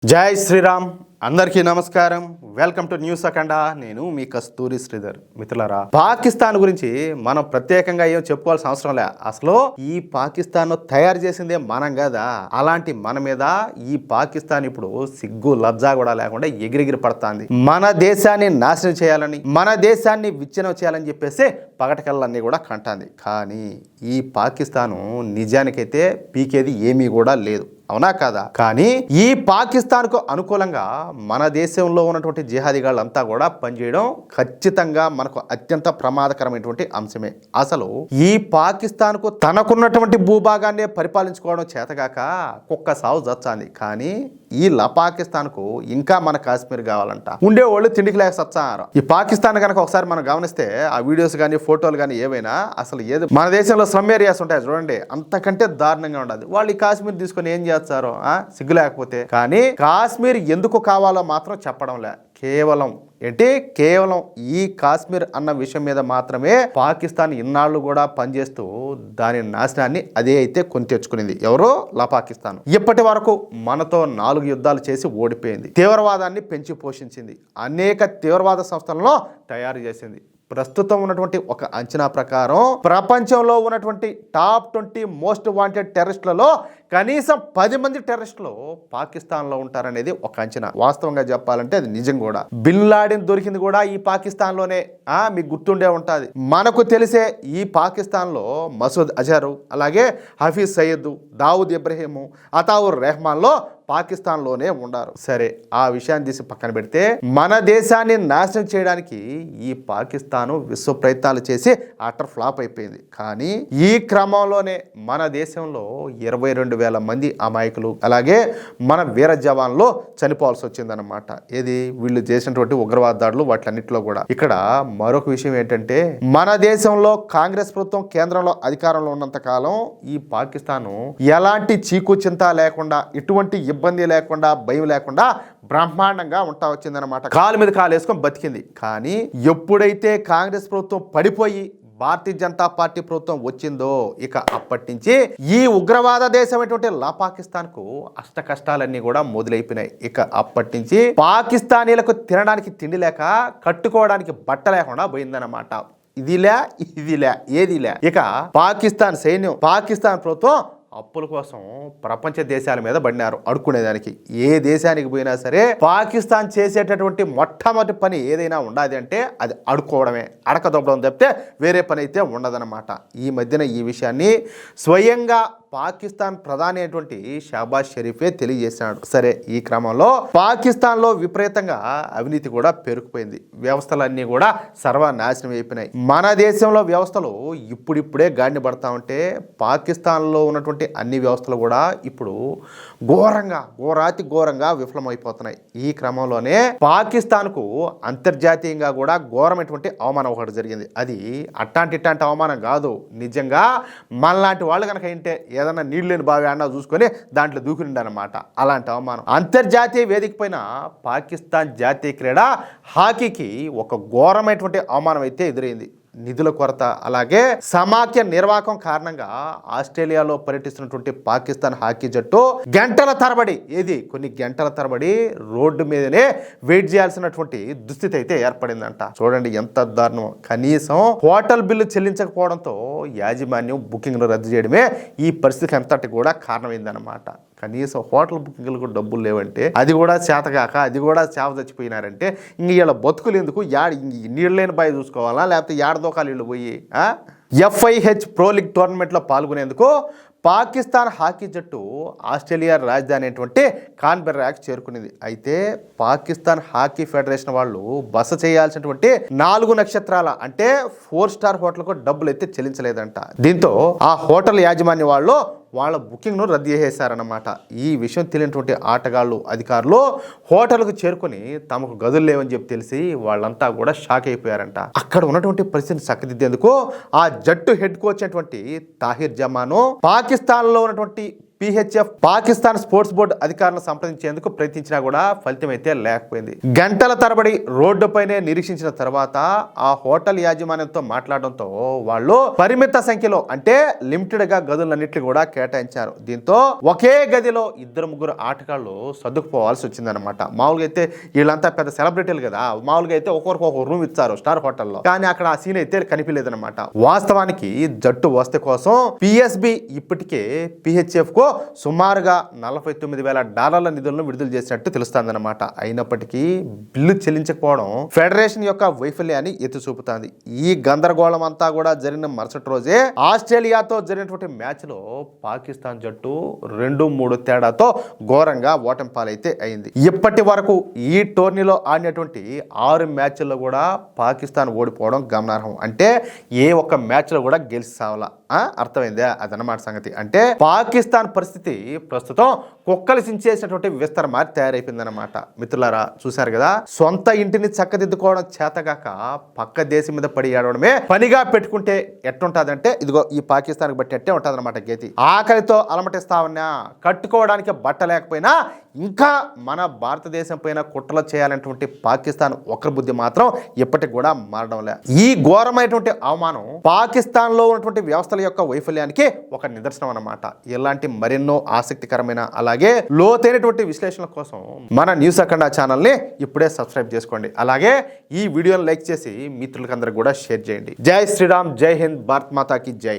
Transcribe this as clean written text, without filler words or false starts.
జై శ్రీరామ్. అందరికీ నమస్కారం. వెల్కమ్ టు న్యూస్ అఖండ. నేను మీ కస్తూరి శ్రీధర్. మిత్రులారా, పాకిస్తాన్ గురించి మనం ప్రత్యేకంగా ఏం చెప్పుకోవాల్సిన అవసరం లే. అసలు ఈ పాకిస్తాన్ తయారు చేసిందే మనం కదా. అలాంటి మన మీద ఈ పాకిస్తాన్ ఇప్పుడు సిగ్గు లజ్జా కూడా లేకుండా ఎగిరెగిరి పడుతుంది. మన దేశాన్ని నాశనం చేయాలని, మన దేశాన్ని విచ్ఛిన్నం చేయాలని చెప్పేసి పగటకల్లన్నీ కూడా కంటాంది. కానీ ఈ పాకిస్తాను నిజానికైతే పీకేది ఏమీ కూడా లేదు. అవునా కాదా? కానీ ఈ పాకిస్తాన్కు అనుకూలంగా మన దేశంలో ఉన్నటువంటి జిహాదీగాళ్ళంతా కూడా పనిచేయడం ఖచ్చితంగా మనకు అత్యంత ప్రమాదకరమైనటువంటి అంశమే. అసలు ఈ పాకిస్తాన్కు తనకున్నటువంటి భూభాగాన్ని పరిపాలించుకోవడం చేతగాక కుక్క సాగు చచ్చాంది. కానీ ఈ పాకిస్తాన్కు ఇంకా మన కాశ్మీర్ కావాలంట. ఉండేవాళ్ళు తిండికి లేక సచ్చారు. ఈ పాకిస్తాన్ కనుక ఒకసారి మనం గమనిస్తే ఆ వీడియోస్ కానీ ఫోటోలు కానీ ఏవైనా అసలు ఏదో మన దేశంలో స్లమ్ ఏరియాస్ ఉంటాయి చూడండి, అంతకంటే దారుణంగా ఉండదు. వాళ్ళు ఈ కాశ్మీర్ తీసుకొని ఏం చేస్తారు సిగ్గు లేకపోతే. కానీ కాశ్మీర్ ఎందుకు కావాలో మాత్రం చెప్పడం లే. కేవలం ఈ కాశ్మీర్ అన్న విషయం మీద మాత్రమే పాకిస్తాన్ ఇన్నాళ్ళు కూడా పనిచేస్తూ దాని నాశనాన్ని అదే అయితే కొని తెచ్చుకునింది. ఎవరో పాకిస్తాన్. ఇప్పటి వరకు మనతో 4 యుద్ధాలు చేసి ఓడిపోయింది. తీవ్రవాదాన్ని పెంచి పోషించింది. అనేక తీవ్రవాద సంస్థలను తయారు చేసింది. ప్రస్తుతం ఉన్నటువంటి ఒక అంచనా ప్రకారం ప్రపంచంలో ఉన్నటువంటి టాప్ 20 మోస్ట్ వాంటెడ్ టెర్రరిస్టులలో కనీసం 10 మంది టెర్రరిస్టులు పాకిస్తాన్లో ఉంటారనేది ఒక అంచనా. వాస్తవంగా చెప్పాలంటే అది నిజం కూడా. బిన్ లాడెన్ దొరికింది కూడా ఈ పాకిస్తాన్లోనే. మీకు గుర్తుండే ఉంటుంది. మనకు తెలిసే ఈ పాకిస్తాన్లో మసూద్ అజహర్, అలాగే హఫీజ్ సయ్యద్, దావుద్ ఇబ్రహీము, అతావుర్ రెహమాన్లో పాకిస్తాన్లోనే ఉండారు. సరే, ఆ విషయాన్ని తీసి పక్కన పెడితే మన దేశాన్ని నాశనం చేయడానికి ఈ పాకిస్తాను విశ్వ ప్రయత్నాలు చేసి అటర్ ఫ్లాప్ అయిపోయింది. కానీ ఈ క్రమంలోనే మన దేశంలో 22,000 మంది అమాయకులు, అలాగే మన వీర జవాన్లు చనిపోవాల్సి వచ్చిందనమాట. ఏది వీళ్ళు చేసినటువంటి ఉగ్రవాద దాడులు వాటిలన్నింటిలో కూడా. ఇక్కడ మరొక విషయం ఏంటంటే, మన దేశంలో కాంగ్రెస్ ప్రభుత్వం కేంద్రంలో అధికారంలో ఉన్నంత కాలం ఈ పాకిస్తాను ఎలాంటి చీకు చింత లేకుండా, ఇటువంటి ఇబ్బంది లేకుండా, భయం లేకుండా బ్రహ్మాండంగా ఉంటా వచ్చిందనమాట. కాలు మీద కాలు వేసుకొని బతికింది. కానీ ఎప్పుడైతే కాంగ్రెస్ ప్రభుత్వం పడిపోయి భారతీయ జనతా పార్టీ ప్రభుత్వం వచ్చిందో, ఇక అప్పటి నుంచి ఈ ఉగ్రవాద దేశమైనటువంటి పాకిస్తాన్కు అష్ట కష్టాలన్నీ కూడా మొదలైపోయినాయి. ఇక అప్పటి నుంచి పాకిస్తానీలకు తినడానికి తిండి లేక, కట్టుకోవడానికి బట్ట లేకుండా పోయిందనమాట. ఏదిలే. ఇక పాకిస్తాన్ సైన్యం, పాకిస్తాన్ ప్రభుత్వం అప్పుల కోసం ప్రపంచ దేశాల మీద పడినారు అడుక్కునేదానికి. ఏ దేశానికి పోయినా సరే పాకిస్తాన్ చేసేటటువంటి మొట్టమొదటి పని ఏదైనా ఉండాలి అంటే అది అడుక్కోవడమే. అడకదొబ్బడం తప్పితే వేరే పని అయితే ఉండదన్నమాట. ఈ మధ్యన ఈ విషయాన్ని స్వయంగా పాకిస్తాన్ ప్రధాని అయినటువంటి షహబాజ్ షరీఫే తెలియజేశాడు. సరే, ఈ క్రమంలో పాకిస్తాన్లో విపరీతంగా అవినీతి కూడా పెరిగిపోయింది. వ్యవస్థలన్నీ కూడా సర్వనాశనం అయిపోయినాయి. మన దేశంలో వ్యవస్థలు ఇప్పుడిప్పుడే గాడిని పడతా ఉంటే పాకిస్తాన్లో ఉన్నటువంటి అన్ని వ్యవస్థలు కూడా ఇప్పుడు ఘోరాతి ఘోరంగా విఫలమైపోతున్నాయి. ఈ క్రమంలోనే పాకిస్తాన్కు అంతర్జాతీయంగా కూడా ఘోరమైనటువంటి అవమానం ఒకటి జరిగింది. అది అట్టాంటి అవమానం కాదు. నిజంగా మనలాంటి వాళ్ళు కనుక ఏంటే ఏదన్నా నీళ్ళు లేని బావి అన్నా చూసుకొని దాంట్లో దూకునిండనమాట. అలాంటి అవమానం అంతర్జాతీయ వేదిక పైన పాకిస్తాన్ జాతీయ క్రీడ హాకీకి ఒక ఘోరమైనటువంటి అవమానం అయితే ఎదురైంది. నిధుల కొరత, అలాగే సమాఖ్య నిర్వాహకం కారణంగా ఆస్ట్రేలియాలో పర్యటిస్తున్నటువంటి పాకిస్తాన్ హాకీ జట్టు కొన్ని గంటల తరబడి రోడ్డు మీదనే వెయిట్ చేయాల్సినటువంటి దుస్థితి అయితే ఏర్పడిందంట. చూడండి ఎంత దారుణం. కనీసం హోటల్ బిల్లు చెల్లించకపోవడంతో యాజమాన్యం బుకింగ్ను రద్దు చేయడమే ఈ పరిస్థితికి అంతటి కూడా కారణమైందనమాట. కనీసం హోటల్ బుకింగ్లకు డబ్బులు లేవంటే, అది కూడా చేతగాక, అది కూడా చేవ చచ్చిపోయినారంటే ఇంక ఇలా బతుకులు ఎందుకు? నీళ్ళు లేని బాయి చూసుకోవాలా, లేకపోతే ఏడదోకాలు ఇళ్ళు పోయి FIH ప్రో లీగ్ టోర్నమెంట్లో పాల్గొనేందుకు పాకిస్తాన్ హాకీ జట్టు ఆస్ట్రేలియా రాజధాని అయినటువంటి కాన్బెర్రాకి చేరుకునేది. అయితే పాకిస్తాన్ హాకీ ఫెడరేషన్ వాళ్ళు బస చేయాల్సినటువంటి 4 నక్షత్రాల అంటే 4 స్టార్ హోటల్కు డబ్బులు అయితే చెల్లించలేదంట. దీంతో ఆ హోటల్ యాజమాన్య వాళ్ళు వాళ్ళ బుకింగ్ను రద్దు చేసేశారన్నమాట. ఈ విషయం తెలియనటువంటి ఆటగాళ్ళు, అధికారులు హోటల్కు చేరుకుని తమకు గదులు లేవని చెప్పి తెలిసి వాళ్ళంతా కూడా షాక్ అయిపోయారంట. అక్కడ ఉన్నటువంటి పరిస్థితిని చక్కదిద్దేందుకు ఆ జట్టు హెడ్ కోచ్ అయినటువంటి తాహిర్ జమాను పాకిస్తాన్లో ఉన్నటువంటి పిహెచ్ఎఫ్ పాకిస్తాన్ స్పోర్ట్స్ బోర్డు అధికారులను సంప్రదించేందుకు ప్రయత్నించినా కూడా ఫలితం అయితే లేకపోయింది. గంటల తరబడి రోడ్డుపైనే నిరీక్షించిన తర్వాత ఆ హోటల్ యాజమాన్యంతో మాట్లాడడంతో వాళ్ళు పరిమిత సంఖ్యలో అంటే లిమిటెడ్ గా గదులన్నింటినీ కూడా కేటాయించారు. దీంతో ఒకే గదిలో 2-3 ఆటగాళ్లు సర్దుకుపోవాల్సి వచ్చిందనమాట. మామూలుగా అయితే వీళ్ళంతా పెద్ద సెలబ్రిటీలు కదా, మామూలుగా అయితే ఒక్కొక్కరికి ఒక రూమ్ ఇచ్చారు స్టార్ హోటల్లో, కానీ అక్కడ ఆ సీన్ అయితే కనిపించలేదన్నమాట. వాస్తవానికి జట్టు వసతి కోసం పిఎస్బి ఇప్పటికే పిహెచ్ఎఫ్ కు సుమారుగా $49,000 నిధులను విడుదల చేసినట్టు తెలుస్తుందన్నమాట. అయినప్పటికీ బిల్లు చెల్లించకపోవడం ఫెడరేషన్ యొక్క వైఫల్యాన్ని ఎత్తి చూపుతుంది. ఈ గందరగోళం అంతా కూడా జరిగిన మరుసటి రోజే ఆస్ట్రేలియాతో జరిగినటువంటి మ్యాచ్ లో పాకిస్తాన్ జట్టు 2-3 తేడాతో ఘోరంగా ఓటమి పాలైతే అయింది. ఇప్పటి వరకు ఈ టోర్నీలో ఆడినటువంటి 6 మ్యాచ్ల్లో కూడా పాకిస్తాన్ ఓడిపోవడం గమనార్హం. అంటే ఏ ఒక్క మ్యాచ్ లో కూడా గెలిచి సావాల. అర్థమైందా? అదన్నమాట సంగతి. అంటే పాకిస్తాన్ పరిస్థితి ప్రస్తుతం కుక్కలు సించేసినటువంటి విస్తర మారి తయారైపోయిందన్నమాట. మిత్రులారా, చూశారు కదా, సొంత ఇంటిని చక్కదిద్దుకోవడం చేతగాక పక్క దేశం మీద పడి ఏడవడమే పనిగా పెట్టుకుంటే ఎట్టుంటదంటే ఇదిగో ఈ పాకిస్తాన్కి బట్టి ఎట్టే ఉంటుంది అనమాట గతి. ఆకలితో అలమటిస్తామన్నా, కట్టుకోవడానికి బట్ట లేకపోయినా ఇంకా మన భారతదేశం పైన కుట్రలు చేయాలనేటువంటి పాకిస్తాన్ ఒక్కరి బుద్ధి మాత్రం ఇప్పటికి కూడా మారడం లే. ఈ ఘోరమైనటువంటి అవమానం పాకిస్తాన్ లో ఉన్నటువంటి వ్యవస్థల యొక్క వైఫల్యానికి ఒక నిదర్శనం అన్నమాట. ఇలాంటి మరెన్నో ఆసక్తికరమైన అలాగే లోతైనటువంటి విశ్లేషణల కోసం మన న్యూస్ అఖండ ఛానల్ ని ఇప్పుడే సబ్స్క్రైబ్ చేసుకోండి. అలాగే ఈ వీడియోని లైక్ చేసి మిత్రులకందరూ కూడా షేర్ చేయండి. జై శ్రీరామ్, జై హింద్, భారత్ మాతాకి జై.